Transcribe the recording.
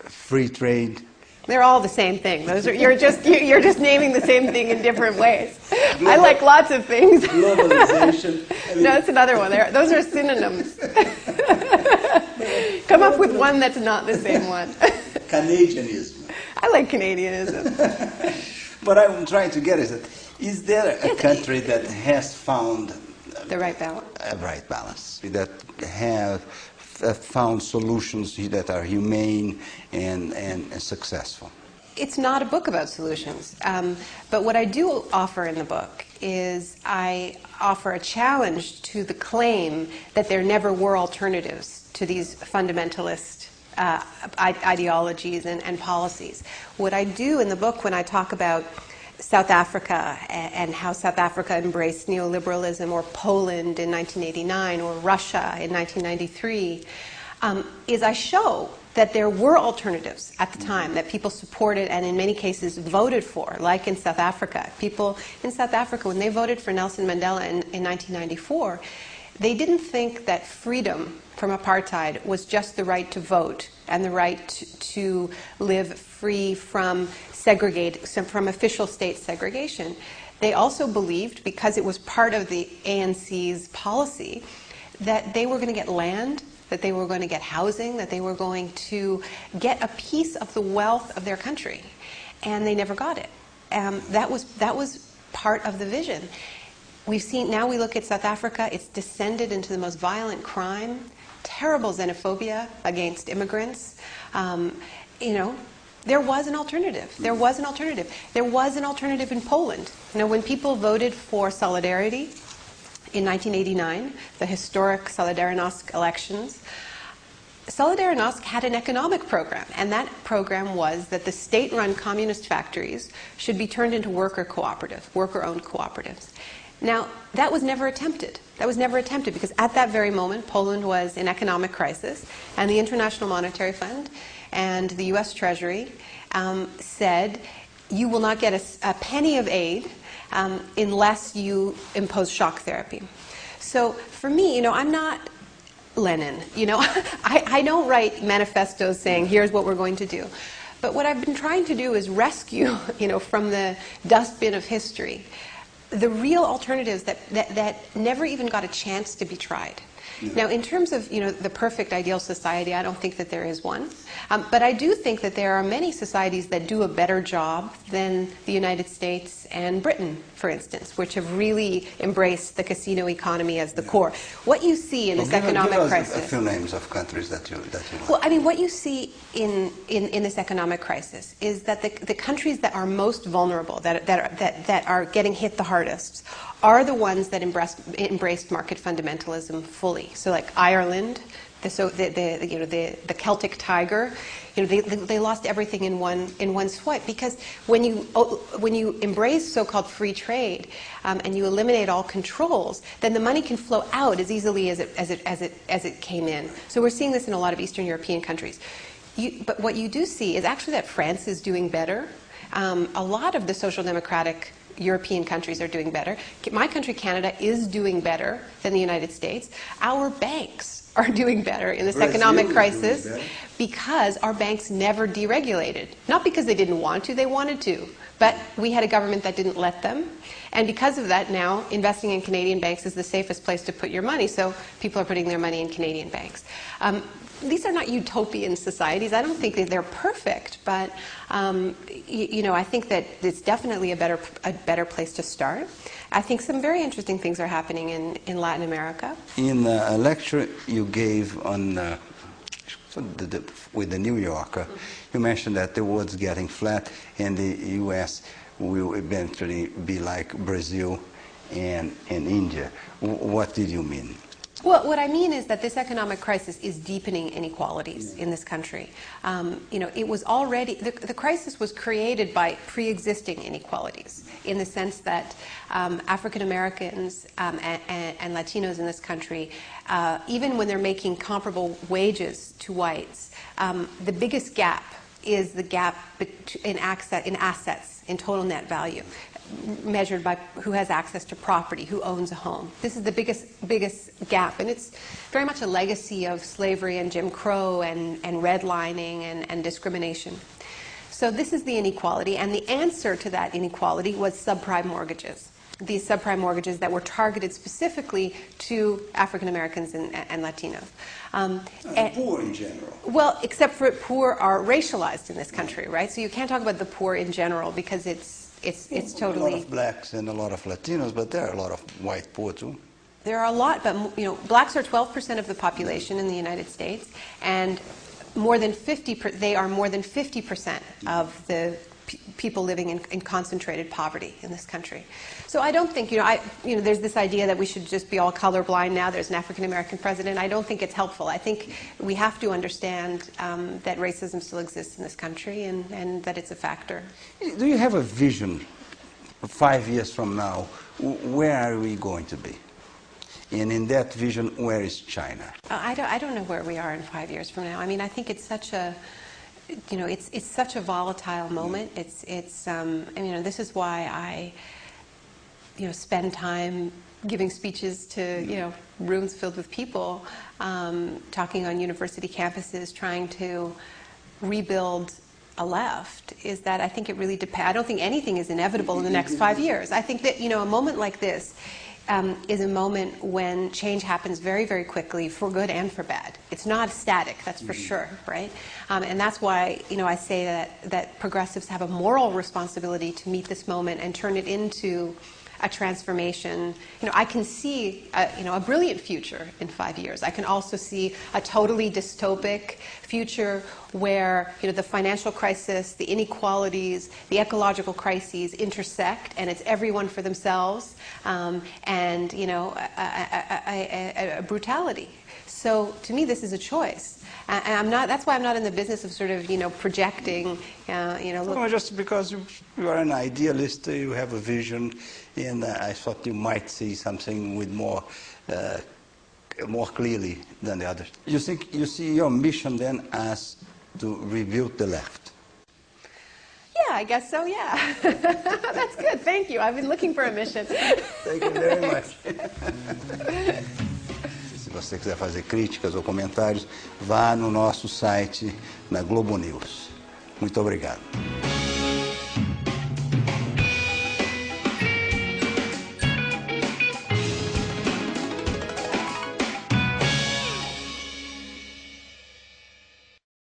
free trade. They're all the same thing. Those are, you're just naming the same thing in different ways. I like lots of things. Globalization. No, that's another one. Those are synonyms. Come up with one that's not the same one. Canadianism. I like Canadianism. What I'm trying to get is there a country that has found the right balance? A right balance, that have found solutions that are humane and successful? It's not a book about solutions, but what I do offer in the book is I offer a challenge to the claim that there never were alternatives to these fundamentalist ideologies and policies. What I do in the book when I talk about South Africa and how South Africa embraced neoliberalism, or Poland in 1989, or Russia in 1993, is I show that there were alternatives at the time that people supported and in many cases voted for, like in South Africa. People in South Africa, when they voted for Nelson Mandela in 1994, they didn't think that freedom from apartheid was just the right to vote and the right to live free from from official state segregation. They also believed, because it was part of the ANC's policy, that they were going to get land, that they were going to get housing, that they were going to get a piece of the wealth of their country. And they never got it. That was part of the vision. We've seen, now we look at South Africa, it's descended into the most violent crime, terrible xenophobia against immigrants. There was an alternative. There was an alternative. There was an alternative in Poland. When people voted for Solidarity in 1989, the historic Solidarnosc elections, Solidarnosc had an economic program, and that program was that the state-run communist factories should be turned into worker-owned cooperatives. Now, that was never attempted. That was never attempted because at that very moment, Poland was in economic crisis, and the International Monetary Fund and the U.S. Treasury said, you will not get a penny of aid unless you impose shock therapy. So for me, I'm not Lenin. I don't write manifestos saying, here's what we're going to do. But what I've been trying to do is rescue, from the dustbin of history, the real alternatives that never even got a chance to be tried. Yeah. Now, in terms of the perfect ideal society, I don't think that there is one. But I do think that there are many societies that do a better job than the United States and Britain, for instance, which have really embraced the casino economy as the core. What you see in this economic crisis... Give us a few names of countries that you like. Well, I mean, what you see in this economic crisis is that the countries that are most vulnerable, that are getting hit the hardest, are the ones that embraced market fundamentalism fully. So like Ireland, the Celtic Tiger, they lost everything in one swipe, because when you embrace so-called free trade and you eliminate all controls, then the money can flow out as easily as it came in. So we're seeing this in a lot of Eastern European countries. But what you do see is actually that France is doing better. A lot of the social democratic European countries are doing better. My country, Canada, is doing better than the United States. Our banks are doing better in this economic crisis because our banks never deregulated. Not because they didn't want to, they wanted to. But we had a government that didn't let them. And because of that, now investing in Canadian banks is the safest place to put your money. So people are putting their money in Canadian banks. These are not utopian societies. I don't think that they're perfect, but I think that it's definitely a better place to start. I think some very interesting things are happening in Latin America. In a lecture you gave on with the New Yorker, you mentioned that the world's getting flat and the U.S. will eventually be like Brazil and India. What did you mean? Well, what I mean is that this economic crisis is deepening inequalities in this country. It was already, the crisis was created by pre-existing inequalities, in the sense that African Americans and Latinos in this country, even when they're making comparable wages to whites, the biggest gap is the gap in assets, in total net value. measured by who has access to property, who owns a home. This is the biggest gap, and it's very much a legacy of slavery and Jim Crow and redlining and discrimination. So this is the inequality, and the answer to that inequality was subprime mortgages. These subprime mortgages that were targeted specifically to African Americans and Latinos. And poor in general. Well, except for poor are racialized in this country, right? So you can't talk about the poor in general because it's totally... A lot of blacks and a lot of Latinos, but there are a lot of white poor too. There are a lot, but blacks are 12% of the population in the United States, and more than 50% of the people living in concentrated poverty in this country. So I don't think, there's this idea that we should just be all colorblind now. There's an African American president. I don't think it's helpful. I think we have to understand that racism still exists in this country and that it's a factor. Do you have a vision 5 years from now? Where are we going to be? And in that vision, where is China? I don't know where we are in 5 years from now. I mean, I think it's such a... it's such a volatile moment. This is why I, spend time giving speeches to, rooms filled with people, talking on university campuses, trying to rebuild a left, is that I think it really depends. I don't think anything is inevitable in the next 5 years. I think that, a moment like this is a moment when change happens very, very quickly, for good and for bad. It's not static, that's for sure, right? And that's why, I say that progressives have a moral responsibility to meet this moment and turn it into a transformation. I can see, a brilliant future in 5 years. I can also see a totally dystopic future where, the financial crisis, the inequalities, the ecological crises intersect, and it's everyone for themselves, and, a brutality. So to me, this is a choice. And that's why I'm not in the business of sort of, projecting, No, just because you are an idealist, you have a vision, and I thought you might see something with more clearly than the others. You think you see your mission then as to rebuild the left? Yeah, I guess so, yeah. That's good, thank you. I've been looking for a mission. Thank you very much. Se você quiser fazer críticas ou comentários, vá no nosso site, na Globo News. Muito obrigado.